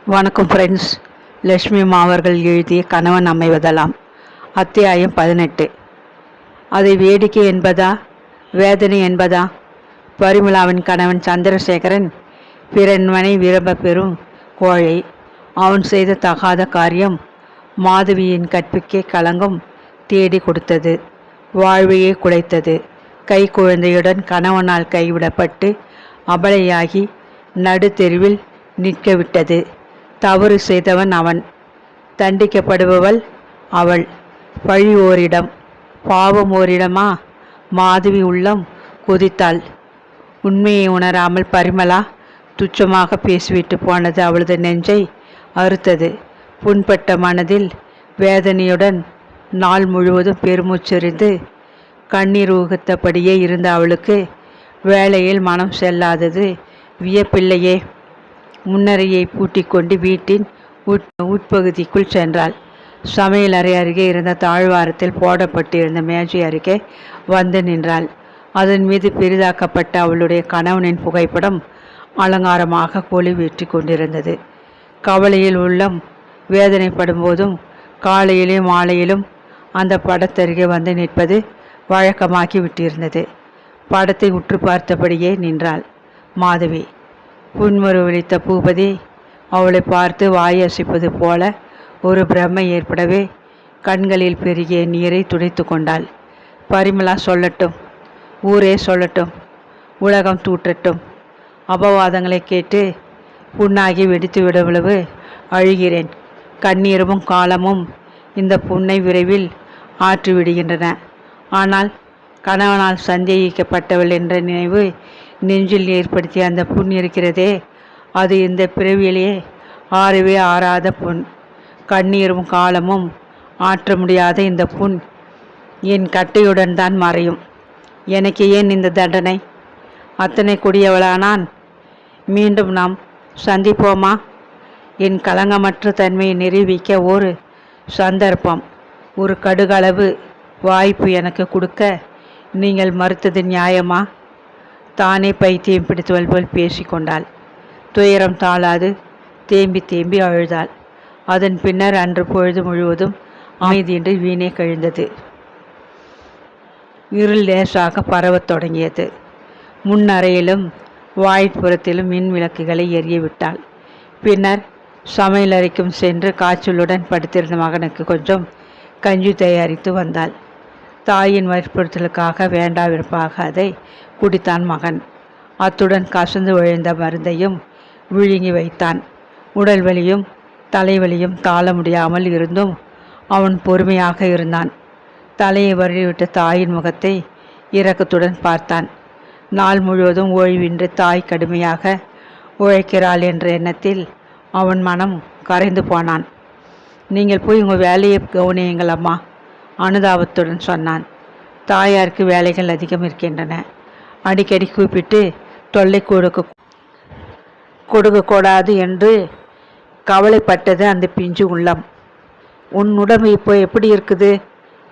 வணக்கம் ஃப்ரெண்ட்ஸ். லட்சுமி அவர்கள் எழுதிய கணவன் அமைவதெல்லாம் அத்தியாயம் 18. அதை வேடிக்கை என்பதா வேதனை என்பதா? பரிமளாவின் கணவன் சந்திரசேகரன் பிறன்மனை விரும்ப பெறும் கோழை. அவன் செய்த தகாத காரியம் மாதவியின் கற்பிக்கே களங்கம் தேடி கொடுத்தது, வாழ்வையே குலைத்தது. கை குழந்தையுடன் கணவனால் கைவிடப்பட்டு அபலையாகி நடுத்தெருவில் நிற்க விட்டது. தவறு செய்தவன் அவன், தண்டிக்கப்படுபவள் அவள். பழி ஓரிடம், பாவம் ஓரிடமா? மாதவி உள்ளம் கொதித்தாள். உண்மையை உணராமல் பரிமளா துச்சமாக பேசிவிட்டு போனது அவளது நெஞ்சை அறுத்தது. புண்பட்ட மனதில் வேதனையுடன் நாள் முழுவதும் பெருமூச்செறிந்து கண்ணீர் ஊகத்தபடியே இருந்த அவளுக்கு வேலையில் மனம் செல்லாதது வியப்பில்லையே. முன்னரையை பூட்டிக்கொண்டு வீட்டின் உட்பகுதிக்குள் சென்றாள். சமையலறை அருகே இருந்த தாழ்வாரத்தில் போடப்பட்டிருந்த மேஜை அருகே வந்து நின்றாள். அதன் மீது பெரிதாக்கப்பட்ட அவளுடைய கணவனின் புகைப்படம் அலங்காரமாக கொலிவேற்றி கொண்டிருந்தது. கவலையில் உள்ளம் வேதனைப்படும் போதும் காலையிலும் மாலையிலும் அந்த படத்தருகே வந்து நிற்பது வழக்கமாகி விட்டிருந்தது. படத்தை உற்று பார்த்தபடியே நின்றாள் மாதவி. புன்முறுவலித்த பூபதி அவளை பார்த்து வாயசைப்பது போல ஒரு பிரமை ஏற்படவே கண்களில் பெருகிய நீரை துடைத்து கொண்டாள். பரிமளா சொல்லட்டும், ஊரே சொல்லட்டும், உலகம் தூற்றட்டும். அபவாதங்களை கேட்டு புண்ணாகி வெடித்து விடவளவு அழுகிறேன். கண்ணீரமும் காலமும் இந்த புண்ணை விரைவில் ஆற்றிவிடுகின்றன. ஆனால் கணவனால் சந்தேகிக்கப்பட்டவள் என்ற நினைவு நெஞ்சில் ஏற்படுத்திய அந்த புண் இருக்கிறதே, அது இந்த பிறவியிலேயே ஆறவே ஆறாத புண். கண்ணீரும் காலமும் ஆற்ற முடியாத இந்த புண் என் கட்டையுடன் தான் மறையும். எனக்கு ஏன் இந்த தண்டனை? அத்தனை கொடியவளானான். மீண்டும் நாம் சந்திப்போமா? என் களங்கமற்ற தன்மையை நிரூபிக்க ஒரு சந்தர்ப்பம், ஒரு கடுகளவு வாய்ப்பு எனக்கு கொடுக்க நீங்கள் மறுத்தது நியாயமா? தானே பைத்தியம் பிடித்தவள் போல் பேசிக்கொண்டாள். துயரம் தாளாது தேம்பி தேம்பி அழுதாள். அதன் பின்னர் அன்று பொழுது முழுவதும் அமைதியின்றி வீணே கழிந்தது. இருள் லேசாக பரவத் தொடங்கியது. முன்னறையிலும் வாய்ப்புறத்திலும் மின் விளக்குகளை எரியவிட்டாள். பின்னர் சமையலறைக்கும் சென்று காய்ச்சலுடன் படுத்திருந்த மகனுக்கு கொஞ்சம் கஞ்சி தயாரித்து வந்தாள். தாயின் வற்புறுத்தலுக்காக வேண்டா விருப்பாக அதை குடித்தான் மகன். அத்துடன் கசந்து விழுந்த மருந்தையும் விழுங்கி வைத்தான். உடல் வலியும் தலைவலியும் தாழ முடியாமல் இருந்தும் அவன் பொறுமையாக இருந்தான். தலையை வருடிவிட்ட தாயின் முகத்தை இரக்கத்துடன் பார்த்தான். நாள் முழுவதும் ஓய்வின்றி தாய் கடுமையாக உழைக்கிறாள் என்ற எண்ணத்தில் அவன் மனம் கரைந்து போனான். நீங்கள் போய் உங்கள் வேலையை கவனியுங்கள் அம்மா, அனுதாபத்துடன் சொன்னான். தாயாருக்கு வேலைகள் அதிகம் இருக்கின்றன. அடிக்கடி கூப்பிட்டு தொல்லை கொடுக்கக்கூடாது என்று கவலைப்பட்டது அந்த பிஞ்சு உள்ளம். உன் உடம்பு இப்போ எப்படி இருக்குது?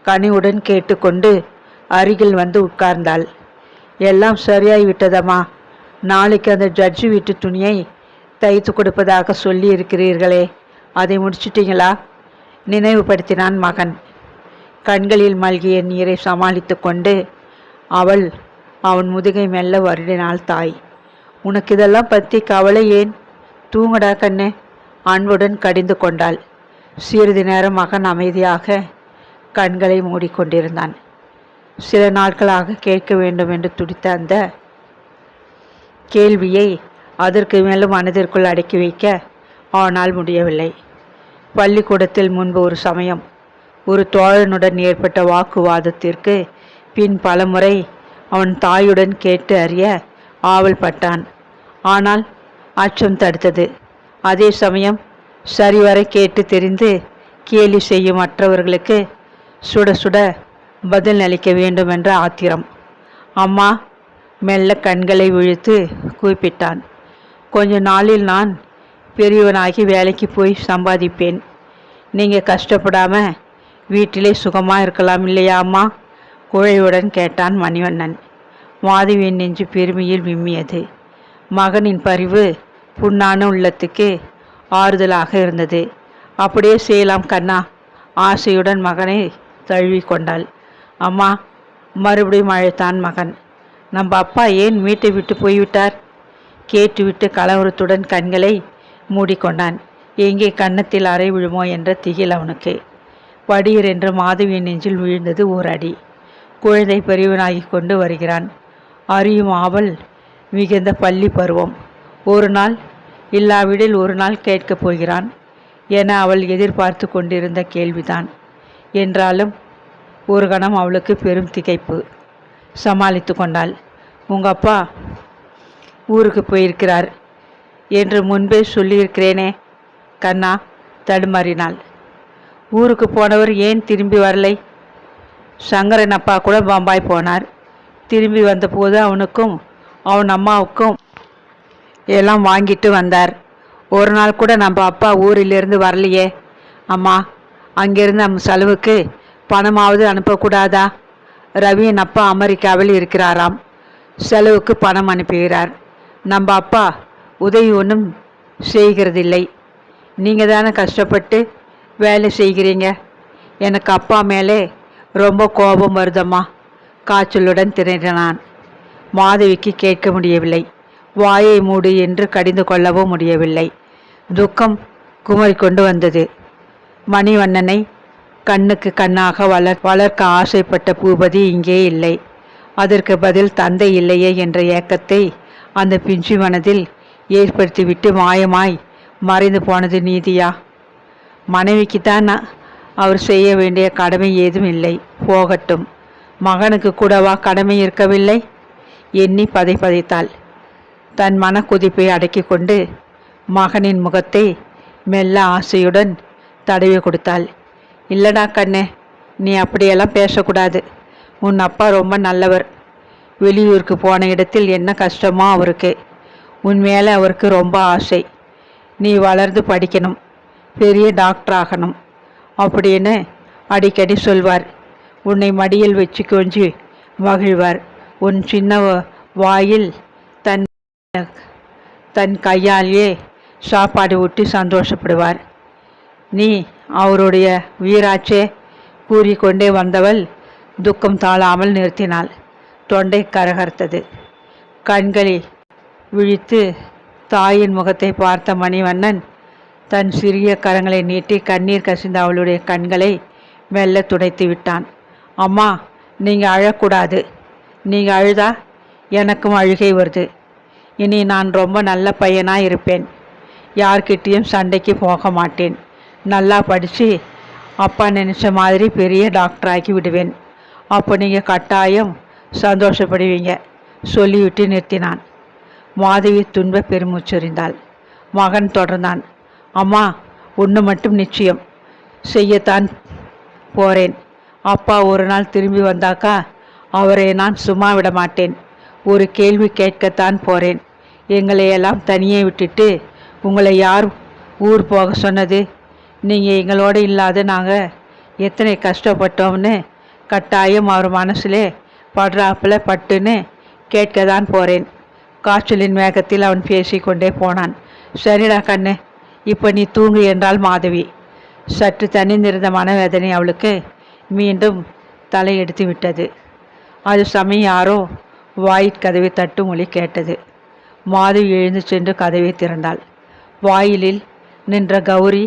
கனிவுடன் கேட்டுக்கொண்டு அருகில் வந்து உட்கார்ந்தாள். எல்லாம் சரியாகி விட்டதம்மா. நாளைக்கு அந்த ஜட்ஜி வீட்டு துணியை தைத்து கொடுப்பதாக சொல்லி இருக்கிறீர்களே, அதை முடிச்சிட்டிங்களா? நினைவுபடுத்தினான் மகன். கண்களில் மல்கிய நீரை சமாளித்து கொண்டு அவன் முதுகை மெல்ல வருடினாள் தாய். உனக்கு இதெல்லாம் பற்றி கவலை ஏன்? தூங்கடா கண்ணே, அன்புடன் கடிந்து கொண்டாள். சிறிது நேரம் மகன் அமைதியாக கண்களை மூடிக்கொண்டிருந்தான். சில நாட்களாக கேட்க வேண்டும் என்று துடித்த அந்த கேள்வியை அதற்கு மேலும் மனதிற்குள் அடக்கி வைக்க அவனால் முடியவில்லை. பள்ளிக்கூடத்தில் முன்பு ஒரு சமயம் ஒரு தோழனுடன் ஏற்பட்ட வாக்குவாதத்திற்கு பின் பலமுறை அவன் தாயுடன் கேட்டு அறிய ஆவல் பட்டான். ஆனால் அச்சம் தடுத்தது. அதே சமயம் சரிவரை கேட்டு தெரிந்து கேலி செய்யும் மற்றவர்களுக்கு சுட சுட பதில் அளிக்க வேண்டும் என்ற ஆத்திரம். அம்மா, மெல்ல கண்களை விழித்து கூப்பிட்டான். கொஞ்ச நாளில் நான் பெரியவனாகி வேலைக்கு போய் சம்பாதிப்பேன். நீங்கள் கஷ்டப்படாமல் வீட்டிலே சுகமாக இருக்கலாம் இல்லையா அம்மா? குழையுடன் கேட்டான் மணிவண்ணன். மாதவியின் நெஞ்சு பெருமையில் விம்மியது. மகனின் பரிவு புண்ணான உள்ளத்துக்கு ஆறுதலாக இருந்தது. அப்படியே செய்யலாம் கண்ணா, ஆசையுடன் மகனை தழுவி கொண்டாள். அம்மா, மறுபடியும் அழைத்தான் மகன். நம்ம அப்பா ஏன் வீட்டை விட்டு போய்விட்டார்? கேட்டுவிட்டு கலவரத்துடன் கண்களை மூடிக்கொண்டான். எங்கே கன்னத்தில் அறை விழுமோ என்ற திகில் அவனுக்கு. படீர் என்று மாதவியின் நெஞ்சில் விழுந்தது ஓர் அடி. குழந்தை பெரியவனாகி கொண்டு வருகிறான். அறியும் ஆவல் மிகுந்த பள்ளி பருவம். ஒரு நாள் இல்லாவிடில் ஒரு நாள் கேட்கப் போகிறான் என அவள் எதிர்பார்த்து கொண்டிருந்த கேள்விதான். என்றாலும் ஒரு கணம் அவளுக்கு பெரும் திகைப்பு. சமாளித்து கொண்டாள். உங்கள் அப்பா ஊருக்கு போயிருக்கிறார் என்று முன்பே சொல்லியிருக்கிறேனே கண்ணா, தடுமாறினாள். ஊருக்கு போனவர் ஏன் திரும்பி வரலை? சங்கரன் அப்பா கூட பம்பாய் போனார். திரும்பி வந்தபோது அவனுக்கும் அவன் அம்மாவுக்கும் எல்லாம் வாங்கிட்டு வந்தார். ஒரு நாள் கூட நம்ம அப்பா ஊரிலிருந்து வரலையே. அம்மா, அங்கிருந்து நம்ம செலவுக்கு பணமாவது அனுப்பக்கூடாதா? ரவியின் அப்பா அமெரிக்காவில் இருக்கிறாராம். செலவுக்கு பணம் அனுப்புகிறார். நம்ம அப்பா உதவி ஒன்றும் செய்கிறதில்லை. நீங்கள் தானே கஷ்டப்பட்டு வேலை செய்கிறீங்க. எனக்கு அப்பா மேலே ரொம்ப கோபம் வருதம்மா, காய்ச்சலுடன் திணறினான். மாதவிக்கு கேட்க முடியவில்லை. வாயை மூடு என்று கடிந்து கொள்ளவும் முடியவில்லை. துக்கம் குமரிக்கொண்டு வந்தது. மணிவண்ணனை கண்ணுக்கு கண்ணாக வளர்க்க ஆசைப்பட்ட பூபதி இங்கே இல்லை. அதற்கு பதில் தந்தை இல்லையே என்ற ஏக்கத்தை அந்த பிஞ்சு மனதில் ஏற்படுத்திவிட்டு மாயமாய் மறைந்து போனது நீதியா? மனைவிக்குத்தான் அவர் செய்ய வேண்டிய கடமை ஏதும் இல்லை, போகட்டும். மகனுக்கு கூடவா கடமை இருக்கவில்லை? எண்ணி பதைத்தாள். தன் மன குதிப்பை அடக்கி கொண்டு மகனின் முகத்தை மெல்ல ஆசையுடன் தடவி கொடுத்தாள். இல்லடா கண்ணே, நீ அப்படியெல்லாம் பேசக்கூடாது. உன் அப்பா ரொம்ப நல்லவர். வெளியூருக்கு போன இடத்தில் என்ன கஷ்டமோ அவருக்கு. உன் மேலே அவருக்கு ரொம்ப ஆசை. நீ வளர்ந்து படிக்கணும், பெரிய டாக்டர் ஆகணும் அப்படின்னு அடிக்கடி சொல்வார். உன்னை மடியில் வச்சு கொஞ்சி மகிழ்வார். உன் சின்ன வாயில் தன் கையாலேயே சாப்பாடு ஊட்டி சந்தோஷப்படுவார். நீ அவருடைய வீராச்சே கூறிக்கொண்டே வந்தவள் துக்கம் தாழாமல் நிறுத்தினாள். தொண்டை கரகரத்தது. கண்களை விழித்து தாயின் முகத்தை பார்த்த மணிவண்ணன் தன் சிறிய கரங்களை நீட்டி கண்ணீர் கசிந்த அவளுடைய கண்களை மெல்ல துடைத்து விட்டான். அம்மா, நீங்கள் அழக்கூடாது. நீங்கள் அழுதா எனக்கும் அழுகை வருது. இனி நான் ரொம்ப நல்ல பையனாக இருப்பேன். யார்கிட்டேயும் சண்டைக்கு போக மாட்டேன். நல்லா படித்து அப்பா நினச்ச மாதிரி பெரிய டாக்டராக்கி விடுவேன். அப்போ நீங்கள் கட்டாயம் சந்தோஷப்படுவீங்க சொல்லிவிட்டு நிறுத்தினான். மாதவி துன்ப பெருமூச்செறிந்தாள். மகன் தொடர்ந்தான். அம்மா, ஒன்று மட்டும் நிச்சயம் செய்யத்தான் போகிறேன். அப்பா ஒரு நாள் திரும்பி வந்தாக்கா அவரை நான் சும்மா விட மாட்டேன். ஒரு கேள்வி கேட்கத்தான் போகிறேன். எங்களையெல்லாம் தனியே விட்டுட்டு உங்களை யார் ஊர் போக சொன்னது? நீங்கள் எங்களோடு இல்லாத நாங்கள் எத்தனை கஷ்டப்பட்டோம்னு கட்டாயம் அவர் மனசில் படுறாப்பில் பட்டுன்னு கேட்க தான் போகிறேன். காய்ச்சலின் வேகத்தில் அவன் பேசிக்கொண்டே போனான். சரிடா கண்ணு, இப்போ நீ தூங்கு என்றாள் மாதவி. சற்று தனிந்திருந்த மனவேதனை அவளுக்கு மீண்டும் தலையெடுத்து விட்டது. அது சமயம் யாரோ வாயிற்கதவை தட்டும் மொழி கேட்டது. மாதவி எழுந்து சென்று கதவை திறந்தாள். வாயிலில் நின்ற கௌரி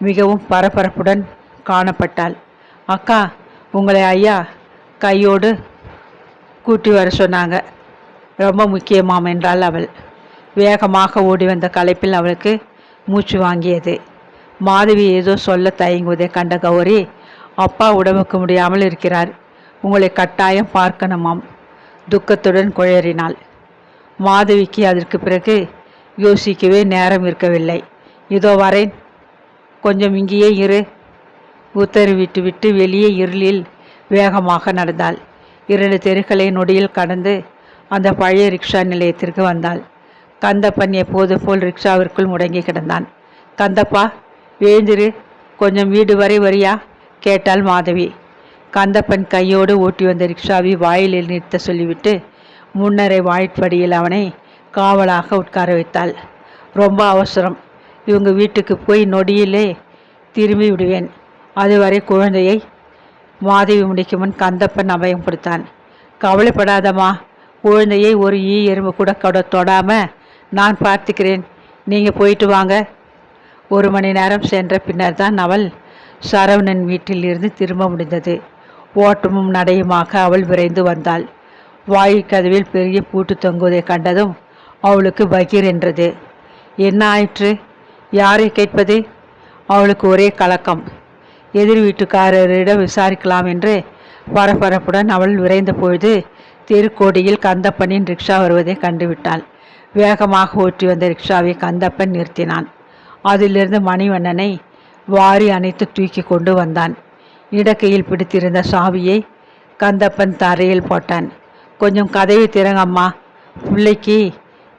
மிகவும் பரபரப்புடன் காணப்பட்டாள். அக்கா, உங்களை ஐயா கையோடு கூட்டி வர சொன்னாங்க. ரொம்ப முக்கியமாம் என்றாள் அவள். வேகமாக ஓடி வந்த களைப்பில் அவளுக்கு மூச்சு வாங்கியது. மாதவி ஏதோ சொல்ல தயங்குவதை கண்ட கௌரி, அப்பா உடம்புக்கு முடியாமல் இருக்கிறார், உங்களை கட்டாயம் பார்க்கணுமாம் துக்கத்துடன் குழறினாள். மாதவிக்கு அதற்கு பிறகு யோசிக்கவே நேரம் இருக்கவில்லை. இதோ வரேன், கொஞ்சம் இங்கேயே இரு உத்தரவிட்டு விட்டு வெளியே இருளில் வேகமாக நடந்தாள். 2 தெருக்களை நொடியில் கடந்து அந்த பழைய ரிக்ஷா நிலையத்திற்கு வந்தாள். கந்தப்பன் எப்போது போல் ரிக்ஷாவிற்குள் முடங்கி கிடந்தான். கந்தப்பா, எழுந்திரு, கொஞ்சம் வீடு வரை வரியா கேட்டாள் மாதவி. கந்தப்பன் கையோடு ஓட்டி வந்த ரிக்ஷாவை வாயிலில் நிறுத்த சொல்லிவிட்டு முன்னரை வாய்ப்படியில் அவனை காவலாக உட்கார வைத்தாள். ரொம்ப அவசரம், இவங்க வீட்டுக்கு போய் நொடியிலே திரும்பி விடுவேன். அதுவரை குழந்தையை மாதவி முடிக்கும் முன் கந்தப்பன் அபயம் கொடுத்தான். கவலைப்படாதம்மா, குழந்தையை ஒரு எறும்பு கூட தொடாமல் நான் பார்த்துக்கிறேன். நீங்கள் போயிட்டு வாங்க. 1 மணி நேரம் சென்ற பின்னர் தான் அவள் சரவணன் வீட்டில் இருந்து திரும்ப முடிந்தது. ஓட்டமும் நடையுமாக அவள் விரைந்து வந்தாள். வாயிற்கதவில் பெரிய பூட்டு தொங்குவதை கண்டதும் அவளுக்கு பகீர் என்றது. என்ன ஆயிற்று? யாரை கேட்பது? அவளுக்கு ஒரே கலக்கம். எதிர் வீட்டுக்காரரிடம் விசாரிக்கலாம் என்று பரபரப்புடன் அவள் விரைந்த பொழுது தெருக்கோடியில் கந்தப்பனின் ரிக்ஷா வருவதை கண்டுவிட்டாள். வேகமாக ஓட்டி வந்த ரிக்ஷாவை கந்தப்பன் நிறுத்தினான். அதிலிருந்து மணிவண்ணனை வாரி அணைத்து தூக்கி கொண்டு வந்தான். இடக்கையில் பிடித்திருந்த சாவியை கந்தப்பன் தரையில் போட்டான். கொஞ்சம் கதவை திறங்கம்மா, பிள்ளைக்கு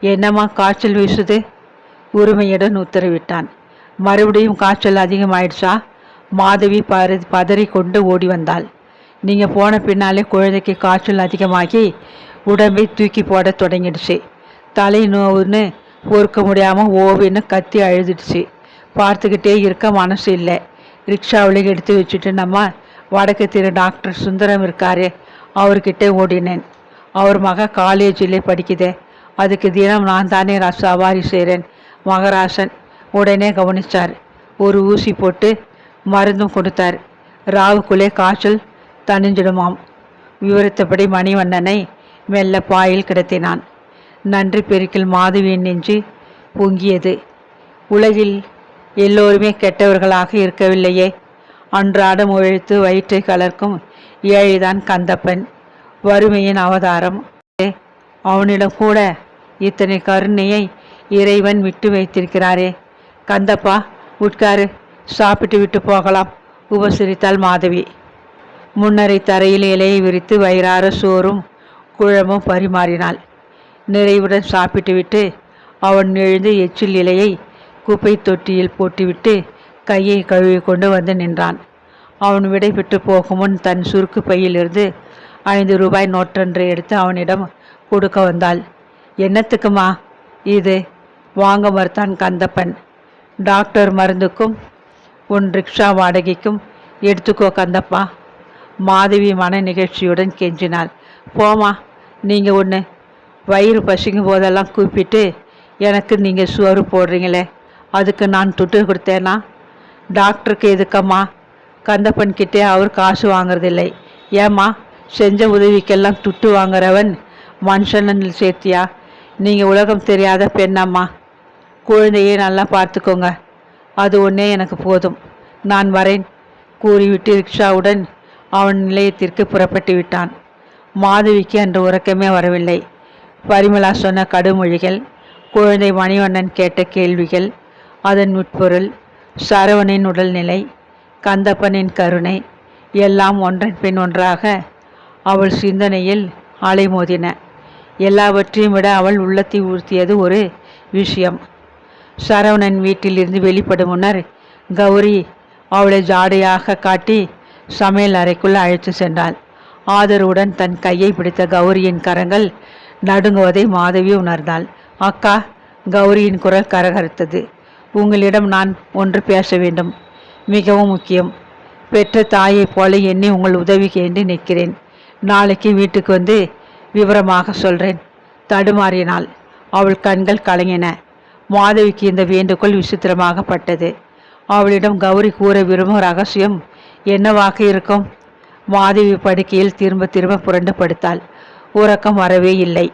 என்னம்மா காய்ச்சல் வீசுது? உரிமையுடன் உத்தரவிட்டான். மறுபடியும் காய்ச்சல் அதிகமாயிடுச்சா? மாதவி பதறி கொண்டு ஓடி வந்தாள். நீங்கள் போன பின்னாலே குழந்தைக்கு காய்ச்சல் அதிகமாகி உடம்பை தூக்கி போட தொடங்கிடுச்சு. தலை நோவுன்னு பொறுக்க முடியாமல் ஓவின்னு கத்தி அழுதுடுச்சு. பார்த்துக்கிட்டே இருக்க மனசு இல்லை. ரிக்ஷாவில் எடுத்து வச்சுட்டு நம்ம வடக்கு திரு டாக்டர் சுந்தரம் இருக்காரு, அவர்கிட்ட ஓடினேன். அவர் மக காலேஜில் படிக்குதே, அதுக்கு தினம் நான் தானே சவாரி செய்கிறேன். மகராசன் உடனே கவனித்தார். ஒரு ஊசி போட்டு மருந்தும் கொடுத்தார். ராவுக்குள்ளே காய்ச்சல் தணிஞ்சிடுமாம். விவரித்தபடி மணிவண்ணனை மெல்ல பாயில் கிடத்தினான். நன்றி பெருக்கில் மாதவியின் நெஞ்சு பொங்கியது. உலகில் எல்லோருமே கெட்டவர்களாக இருக்கவில்லையே. அன்றாடம் உழைத்து வயிற்றை கலர்க்கும் ஏழைதான் கந்தப்பன். வறுமையின் அவதாரம். அவனிடம் கூட இத்தனை கருணையை இறைவன் விட்டு வைத்திருக்கிறாரே. கந்தப்பா, உட்காரு, சாப்பிட்டு விட்டு போகலாம், உபசரித்தாள் மாதவி. முன்னரை தரையில் இலையை விரித்து வயிறார சோறும் குழம்பும் பரிமாறினாள். நிறைவுடன் சாப்பிட்டுவிட்டு அவன் எழுந்து எச்சில் இலையை குப்பை தொட்டியில் போட்டுவிட்டு கையை கழுவி கொண்டு வந்து நின்றான். அவன் விடை பெற்று போகும் முன் தன் சுருக்கு பையிலிருந்து 5 ரூபாய் நோட்டொன்றை எடுத்து அவனிடம் கொடுக்க வந்தாள். என்னத்துக்குமா இது? வாங்க மறுத்தான் கந்தப்பன். டாக்டர் மருந்துக்கும் உன் ரிக்ஷா வாடகைக்கும் எடுத்துக்கோ கந்தப்பா. மாதவி மன நிகழ்ச்சியுடன் கெஞ்சினாள். போமா, நீங்கள் ஒன்று வயிறு பசிக்கும் போதெல்லாம் கூப்பிட்டு எனக்கு நீங்கள் சோறு போடுறீங்களே, அதுக்கு நான் துட்டு கொடுத்தேனா? டாக்டருக்கு எதுக்கம்மா? கந்தப்பன் கிட்டே அவர் காசு வாங்குறதில்லை. ஏம்மா, செஞ்ச உதவிக்கெல்லாம் துட்டு வாங்குறவன் மனுஷனில் சேர்த்தியா? நீங்கள் உலகம் தெரியாத பெண்ணம்மா. குழந்தையை நல்லா பார்த்துக்கோங்க, அது ஒன்றே எனக்கு போதும். நான் வரேன் கூறிவிட்டு ரிக்ஷாவுடன் அவன் நிலையத்திற்கு புறப்பட்டு விட்டான். மாதவிக்கு அன்று உறக்கமே வரவில்லை. பரிமளா சொன்ன கடுமொழிகள், குழந்தை மணிவண்ணன் கேட்ட கேள்விகள், அதன் உட்பொருள், சரவணின் உடல்நிலை, கந்தப்பனின் கருணை எல்லாம் ஒன்றன் பின் ஒன்றாக அவள் சிந்தனையில் அலைமோதின. எல்லாவற்றையும் விட அவள் உள்ளத்தை ஊர்த்தியது ஒரு விஷயம். சரவணன் வீட்டிலிருந்து வெளிப்படும் முன்னர் கௌரி அவளை ஜாடையாக காட்டி சமையல் அறைக்குள் அழைத்து சென்றாள். ஆதரவுடன் தன் கையை பிடித்த கௌரியின் கரங்கள் நடுங்குவதை மாதவி உணர்ந்தாள். அக்கா, கௌரியின் குரல் கரகரத்தது. உங்களிடம் நான் ஒன்று பேச வேண்டும், மிகவும் முக்கியம். பெற்ற தாயைப் போல எண்ணி உங்கள் உதவிக்கு என்று நிற்கிறேன். நாளைக்கு வீட்டுக்கு வந்து விவரமாக சொல்கிறேன். தடுமாறினாள். அவள் கண்கள் கலங்கின. மாதவிக்கு இந்த வேண்டுகோள் விசித்திரமாகப்பட்டது. அவளிடம் கௌரி கூற விரும்பும் ரகசியம் என்னவாக இருக்கும்? மாதவி படுக்கையில் திரும்ப திரும்ப புரண்டு படுத்தாள். உறக்கம் வரவே இல்லை.